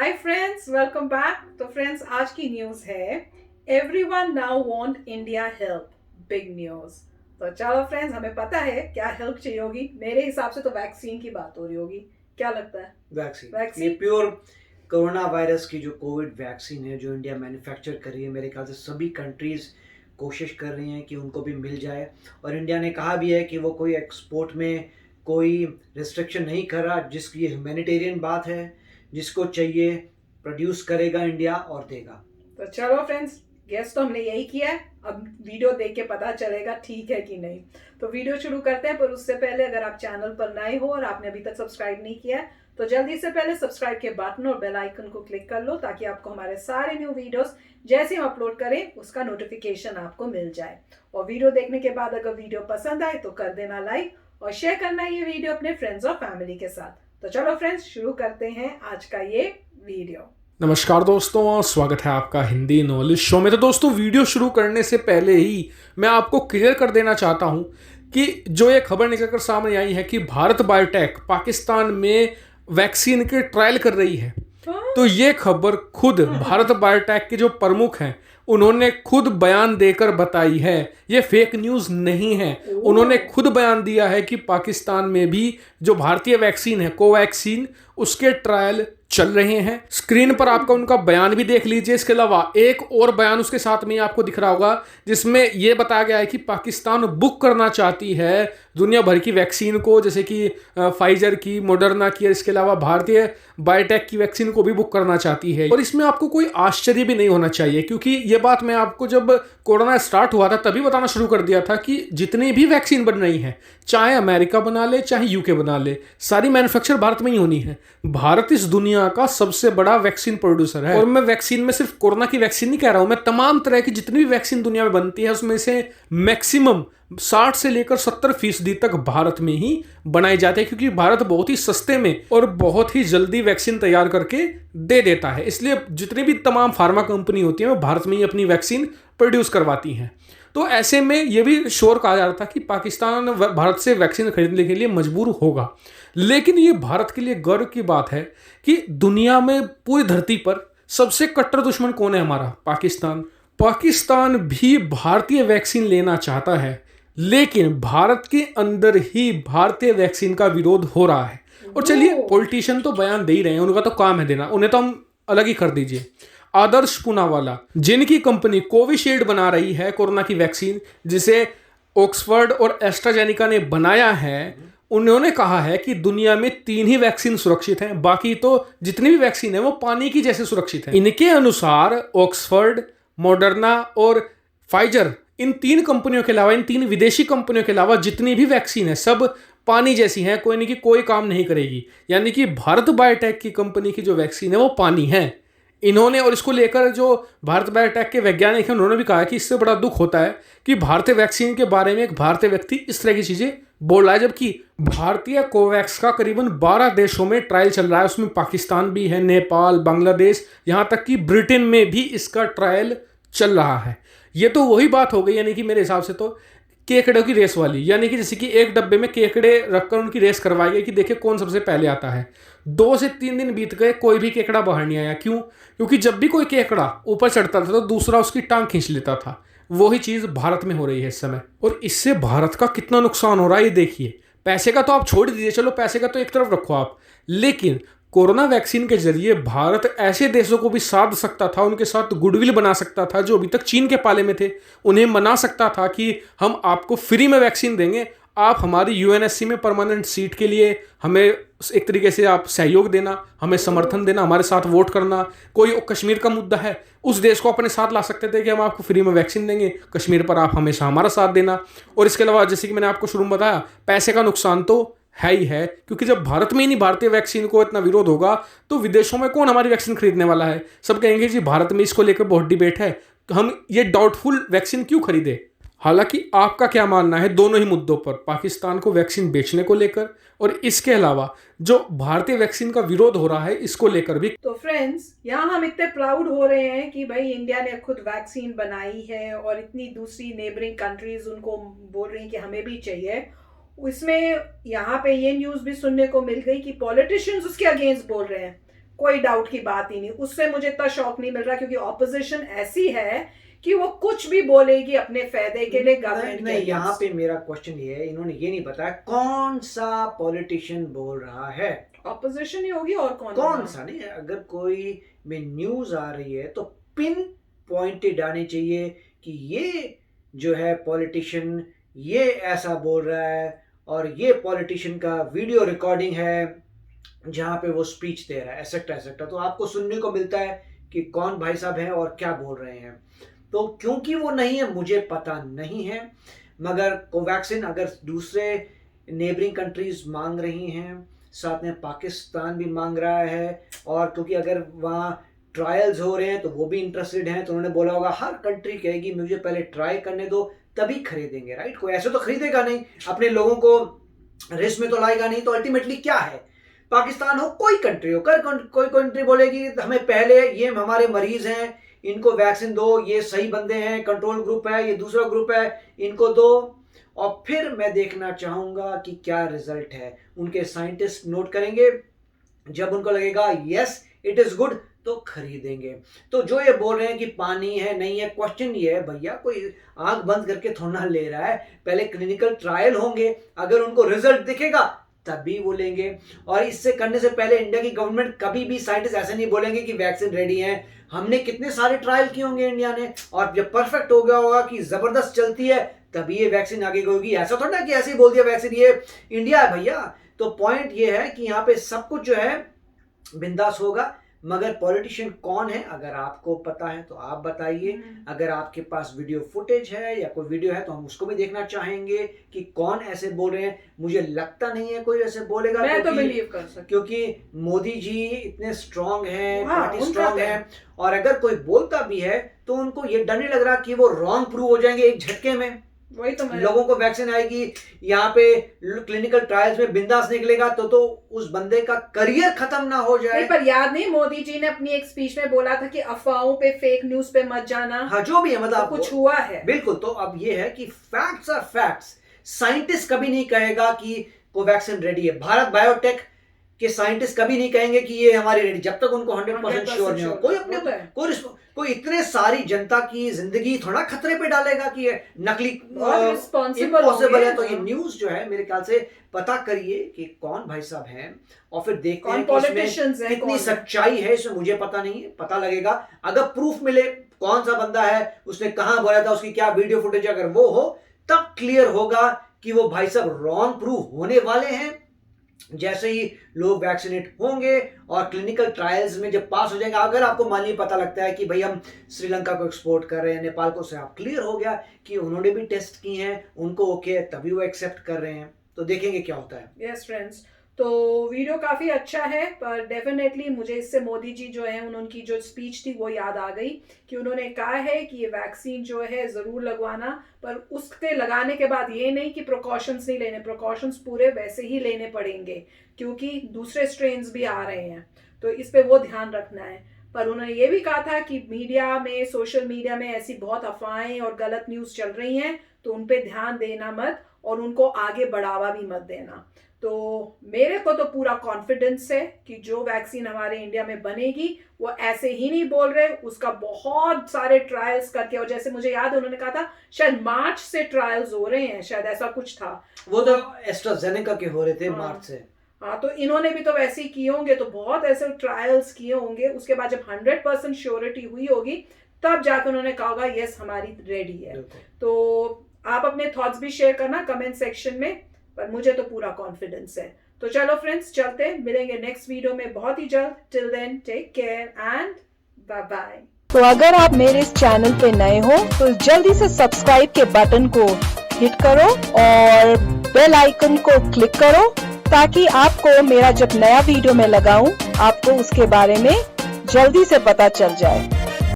Hi friends, welcome back. तो friends, आज की न्यूज़ है everyone now want India help, big news. तो चलो फ्रेंड्स, हमें पता है क्या हेल्प चाहिए होगी। मेरे हिसाब से तो वैक्सीन की बात हो रही होगी। क्या लगता है? वैक्सीन ये वैक्सीन। प्योर कोरोना वायरस की जो कोविड वैक्सीन है जो इंडिया मैन्युफैक्चर कर रही है, मेरे ख्याल से सभी कंट्रीज़ कोशिश कर रही हैं कि उनको भी मिल जाए। और इंडिया ने कहा भी है कि वो कोई एक्सपोर्ट में कोई रिस्ट्रिक्शन नहीं कर रहा, जिसकी ह्यूमैनिटेरियन बात है, जिसको चाहिए प्रोड्यूस करेगा इंडिया और देगा। तो चलो फ्रेंड्स, गेस तो हमने यही किया है। अब वीडियो देख के पता चलेगा ठीक है कि नहीं। तो वीडियो शुरू करते हैं, पर उससे पहले अगर आप चैनल पर नए हो और आपने अभी तक सब्सक्राइब नहीं किया है तो जल्दी से पहले सब्सक्राइब के बटन और बेल आइकन को क्लिक कर लो, ताकि आपको हमारे सारे न्यू वीडियोस जैसे हम अपलोड करें उसका नोटिफिकेशन आपको मिल जाए। और वीडियो देखने के बाद अगर वीडियो पसंद आए तो कर देना लाइक और शेयर करना ये वीडियो अपने फ्रेंड्स और फैमिली के साथ। तो चलो फ्रेंड्स, शुरू करते हैं आज का ये वीडियो। नमस्कार दोस्तों, स्वागत है आपका हिंदी नॉलेज शो में। तो दोस्तों, वीडियो शुरू करने से पहले ही मैं आपको क्लियर कर देना चाहता हूं कि जो ये खबर निकलकर सामने आई है कि भारत बायोटेक पाकिस्तान में वैक्सीन के ट्रायल कर रही है, तो ये खबर खुद भारत बायोटेक के जो प्रमुख हैं उन्होंने खुद बयान देकर बताई है। ये फेक न्यूज़ नहीं है। उन्होंने खुद बयान दिया है कि पाकिस्तान में भी जो भारतीय वैक्सीन है कोवैक्सीन, उसके ट्रायल चल रहे हैं। स्क्रीन पर आपका उनका बयान भी देख लीजिए। इसके अलावा एक और बयान उसके साथ में ही आपको दिख रहा होगा, जिसमें यह बताया गया है कि पाकिस्तान बुक करना चाहती है दुनिया भर की वैक्सीन को, जैसे कि फाइजर की, मॉडर्ना की, इसके अलावा भारतीय बायोटेक की वैक्सीन को भी बुक करना चाहती है। और इसमें आपको कोई आश्चर्य भी नहीं होना चाहिए, क्योंकि ये बात मैं आपको जब कोरोना स्टार्ट हुआ था तभी बताना शुरू कर दिया था कि जितनी भी वैक्सीन बन रही है, चाहे अमेरिका बना ले चाहे यूके बना ले, सारी मैन्युफैक्चर भारत में ही होनी है। भारत इस दुनिया का सबसे बड़ा वैक्सीन प्रोड्यूसर है। और मैं वैक्सीन में सिर्फ कोरोना की वैक्सीन नहीं कह रहा हूं, मैं तमाम तरह की जितनी भी वैक्सीन दुनिया में बनती है उसमें से मैक्सिमम 60 से लेकर 70% तक भारत में ही बनाए जाते हैं, क्योंकि भारत बहुत ही सस्ते में और बहुत ही जल्दी वैक्सीन तैयार करके दे देता है। इसलिए जितनी भी तमाम फार्मा कंपनी होती है वो भारत में ही अपनी वैक्सीन प्रोड्यूस करवाती हैं। तो ऐसे में यह भी श्योर कहा जा रहा था कि पाकिस्तान भारत से वैक्सीन खरीदने के लिए मजबूर होगा। लेकिन ये भारत के लिए गर्व की बात है कि दुनिया में पूरी धरती पर सबसे कट्टर दुश्मन कौन है? हमारा पाकिस्तान। पाकिस्तान भी भारतीय वैक्सीन लेना चाहता है, लेकिन भारत के अंदर ही भारतीय वैक्सीन का विरोध हो रहा है। और चलिए, पॉलिटिशियन तो बयान दे ही रहे हैं, उनका तो काम है देना, उन्हें तो हम अलग ही कर दीजिए। आदर्श पूनावाला, जिनकी कंपनी कोविशील्ड बना रही है कोरोना की वैक्सीन, जिसे ऑक्सफर्ड और एस्ट्राजेनिका ने बनाया है, उन्होंने कहा है कि दुनिया में 3 ही वैक्सीन सुरक्षित हैं, बाकी तो जितनी भी वैक्सीन है वो पानी की जैसे सुरक्षित है। इनके अनुसार ऑक्सफर्ड, मॉडर्ना और फाइजर, इन 3 कंपनियों के अलावा, इन 3 विदेशी कंपनियों के अलावा जितनी भी वैक्सीन है सब पानी जैसी हैं, कोई नहीं कि कोई काम नहीं करेगी। यानी कि भारत बायोटेक की कंपनी की जो वैक्सीन है वो पानी है। इन्होंने, और इसको लेकर जो भारत बायोटेक के वैज्ञानिक हैं उन्होंने भी कहा कि इससे बड़ा दुख होता है कि भारतीय वैक्सीन के बारे में एक भारतीय व्यक्ति इस तरह की चीजें बोल रहा है, जबकि भारतीय कोवैक्स का करीबन 12 देशों में ट्रायल चल रहा है। उसमें पाकिस्तान भी है, नेपाल, बांग्लादेश, यहां तक कि ब्रिटेन में भी इसका ट्रायल चल रहा है। ये तो वही बात हो गई, यानी कि मेरे हिसाब से तो केकड़े की रेस वाली, यानी कि जैसे कि एक डब्बे में केकड़े रखकर उनकी रेस करवाई गई कि देखिए कौन सबसे पहले आता है। 2 से 3 दिन बीत गए, कोई भी केकड़ा बाहर नहीं आया। क्यों? क्योंकि जब भी कोई केकड़ा ऊपर चढ़ता था तो दूसरा उसकी टांग खींच लेता था। वही चीज भारत में हो रही है इस समय, और इससे भारत का कितना नुकसान हो रहा है ये देखिए। पैसे का तो आप छोड़ दीजिए, चलो पैसे का तो एक तरफ रखो आप, लेकिन कोरोना वैक्सीन के जरिए भारत ऐसे देशों को भी साध सकता था, उनके साथ गुडविल बना सकता था जो अभी तक चीन के पाले में थे। उन्हें मना सकता था कि हम आपको फ्री में वैक्सीन देंगे, आप हमारी यूएनएससी में परमानेंट सीट के लिए हमें एक तरीके से आप सहयोग देना, हमें समर्थन देना, हमारे साथ वोट करना। कोई कश्मीर का मुद्दा है, उस देश को अपने साथ ला सकते थे कि हम आपको फ्री में वैक्सीन देंगे, कश्मीर पर आप हमेशा हमारा साथ देना। और इसके अलावा जैसे कि मैंने आपको शुरू में बताया, पैसे का नुकसान तो है ही है, क्योंकि जब भारत में ही नहीं भारतीय वैक्सीन को इतना विरोध होगा तो विदेशों में कौन हमारी वैक्सीन खरीदने वाला है? सब कहेंगे जी भारत में इसको लेकर बहुत डिबेट है, हम ये डाउटफुल वैक्सीन क्यों खरीदे। हालांकि आपका क्या मानना है दोनों ही मुद्दों पर, पाकिस्तान को वैक्सीन बेचने को लेकर और इसके अलावा जो भारतीय वैक्सीन का विरोध हो रहा है इसको लेकर भी? तो फ्रेंड्स, यहाँ हम इतने प्राउड हो रहे हैं कि भाई इंडिया ने खुद वैक्सीन बनाई है और इतनी दूसरी नेबरिंग कंट्रीज उनको बोल रही हैं कि हमें भी चाहिए। इसमें यहाँ पे ये न्यूज़ भी सुनने को मिल गई कि पॉलिटिशियंस उसके अगेंस्ट बोल रहे हैं। कोई डाउट की बात ही नहीं। उससे मुझे इतना शौक नहीं मिल रहा, क्योंकि ऑपोजिशन ऐसी है कि वो कुछ भी बोलेगी अपने फायदे के लिए गवर्नमेंट के। नहीं, यहाँ पे मेरा क्वेश्चन ये है, इन्होंने ये नहीं बताया कौन सा पॉलिटिशियन बोल रहा है। ऑपोजिशन ही होगी, और कौन सा नहीं। अगर कोई में न्यूज आ रही है तो पिन पॉइंटेड आनी चाहिए कि ये जो है पॉलिटिशियन ये ऐसा बोल रहा है, और ये पॉलिटिशियन का वीडियो रिकॉर्डिंग है जहाँ पे वो स्पीच दे रहा है, एसेक्ट्रा एसेक्ट्रा। तो आपको सुनने को मिलता है कि कौन भाई साहब हैं और क्या बोल रहे हैं। तो क्योंकि वो नहीं है, मुझे पता नहीं है, मगर कोवैक्सीन अगर दूसरे नेबरिंग कंट्रीज मांग रही हैं, साथ में पाकिस्तान भी मांग रहा है, और क्योंकि अगर वहाँ ट्रायल्स हो रहे हैं तो वो भी इंटरेस्टेड हैं, तो उन्होंने बोला होगा हर कंट्री कहेगी मुझे पहले ट्राई करने दो तभी खरीदेंगे, राइट। कोई ऐसे तो खरीदेगा नहीं, अपने लोगों को रिस्क में तो लाएगा नहीं। तो अल्टीमेटली क्या है, पाकिस्तान हो कोई कंट्री हो, कोई कंट्री बोलेगी हमें पहले ये हमारे मरीज हैं इनको वैक्सीन दो, ये सही बंदे हैं, कंट्रोल ग्रुप है, ये दूसरा ग्रुप है, इनको दो, और फिर मैं देखना चाहूंगा कि क्या रिजल्ट है। उनके साइंटिस्ट नोट करेंगे, जब उनको लगेगा यस इट इज गुड तो खरीदेंगे। तो जो ये बोल रहे हैं कि पानी है नहीं है, क्वेश्चन ये है भैया कोई आंख बंद करके थोड़ा ना ले रहा है, पहले क्लिनिकल ट्रायल होंगे, अगर उनको रिजल्ट दिखेगा तभी वो लेंगे। और इससे करने से पहले इंडिया की गवर्नमेंट कभी भी साइंटिस्ट ऐसे नहीं बोलेंगे कि वैक्सीन रेडी है। हमने कितने सारे ट्रायल किए होंगे इंडिया ने, और जब परफेक्ट हो गया होगा कि जबरदस्त चलती है तभी ये वैक्सीन आगे होगी। ऐसा थोड़ा ना कि ऐसे ही बोल दिया वैक्सीन ये इंडिया है भैया। तो पॉइंट ये है कि यहाँ पे सब कुछ जो है बिंदास होगा, मगर पॉलिटिशियन कौन है अगर आपको पता है तो आप बताइए। अगर आपके पास वीडियो फुटेज है या कोई वीडियो है तो हम उसको भी देखना चाहेंगे कि कौन ऐसे बोल रहे हैं। मुझे लगता नहीं है कोई ऐसे बोलेगा, मैं तो बिलीव कर सकती, क्योंकि मोदी जी इतने स्ट्रांग हैं, पार्टी स्ट्रांग है, और अगर कोई बोलता भी है तो उनको ये डर नहीं लग रहा कि वो रॉन्ग प्रूव हो जाएंगे एक झटके में। वही तो लोगों को वैक्सीन आएगी, यहाँ पे क्लिनिकल ट्रायल्स में बिंदास निकलेगा तो उस बंदे का करियर खत्म ना हो जाए। नहीं, पर याद नहीं मोदी जी ने अपनी एक स्पीच में बोला था कि अफवाहों पे, फेक न्यूज पे मत जाना। हाँ, जो भी है मतलब तो कुछ हुआ है बिल्कुल। तो अब ये है कि फैक्ट्स आर फैक्ट्स। साइंटिस्ट कभी नहीं कहेगा कि कोवैक्सीन रेडी है, भारत बायोटेक के साइंटिस्ट कभी नहीं कहेंगे कि ये हमारी रेडी, जब तक उनको 100% श्योर नहीं हो। कोई अपने कोई इतने सारी जनता की जिंदगी थोड़ा खतरे पे डालेगा कि ये नकली इम्पॉसिबल है। तो ये न्यूज जो है मेरे ख्याल से पता करिए कि कौन भाई साहब हैं, और फिर देखते हैं कि इसमें कितनी सच्चाई है। इसमें मुझे पता नहीं है, पता लगेगा अगर प्रूफ मिले कौन सा बंदा है, उसने कहां बोला था, उसकी क्या वीडियो फुटेज, अगर वो हो तब क्लियर होगा कि वो भाई साहब रॉन्ग प्रूफ होने वाले हैं। जैसे ही लोग वैक्सीनेट होंगे और क्लिनिकल ट्रायल्स में जब पास हो जाएगा, अगर आपको मान लीजिए पता लगता है कि भाई हम श्रीलंका को एक्सपोर्ट कर रहे हैं, नेपाल को, से आप क्लियर हो गया कि उन्होंने भी टेस्ट किए हैं, उनको ओके है, तभी वो एक्सेप्ट कर रहे हैं। तो देखेंगे क्या होता है। यस फ्रेंड्स, तो वीडियो काफी अच्छा है, पर डेफिनेटली मुझे इससे मोदी जी जो है उनकी जो स्पीच थी वो याद आ गई कि उन्होंने कहा है कि ये वैक्सीन जो है जरूर लगवाना, पर उसके लगाने के बाद ये नहीं कि प्रिकॉशंस नहीं लेने, प्रिकॉशंस पूरे वैसे ही लेने पड़ेंगे क्योंकि दूसरे स्ट्रेन्स भी आ रहे हैं, तो इस पे वो ध्यान रखना है। पर उन्होंने ये भी कहा था कि मीडिया में, सोशल मीडिया में ऐसी बहुत अफवाहें और गलत न्यूज़ चल रही हैं, तो उन पे ध्यान देना मत और उनको आगे बढ़ावा भी मत देना। तो मेरे को तो पूरा कॉन्फिडेंस है कि जो वैक्सीन हमारे इंडिया में बनेगी वो ऐसे ही नहीं बोल रहे, उसका बहुत सारे ट्रायल्स करके, और जैसे मुझे याद है उन्होंने कहा था शायद मार्च से ट्रायल्स हो रहे हैं, शायद ऐसा कुछ था। वो तो एस्ट्राजेनेका के हो रहे थे मार्च से। हाँ, तो इन्होंने भी तो वैसे ही किए होंगे, तो बहुत ऐसे ट्रायल्स किए होंगे। उसके बाद जब 100% श्योरिटी हुई होगी तब जाकर उन्होंने कहा होगा यस हमारी रेडी है। तो आप अपने थॉट्स भी शेयर करना कमेंट सेक्शन में, पर मुझे तो पूरा कॉन्फिडेंस है। तो चलो फ्रेंड्स, चलते हैं, मिलेंगे नेक्स्ट वीडियो में बहुत ही जल्द। Till then take care and bye bye. तो अगर आप मेरे इस चैनल पे नए हो तो जल्दी से सब्सक्राइब के बटन को हिट करो और बेल आइकन को क्लिक करो ताकि आपको मेरा जब नया वीडियो मैं लगाऊं आपको उसके बारे में जल्दी से पता चल जाए।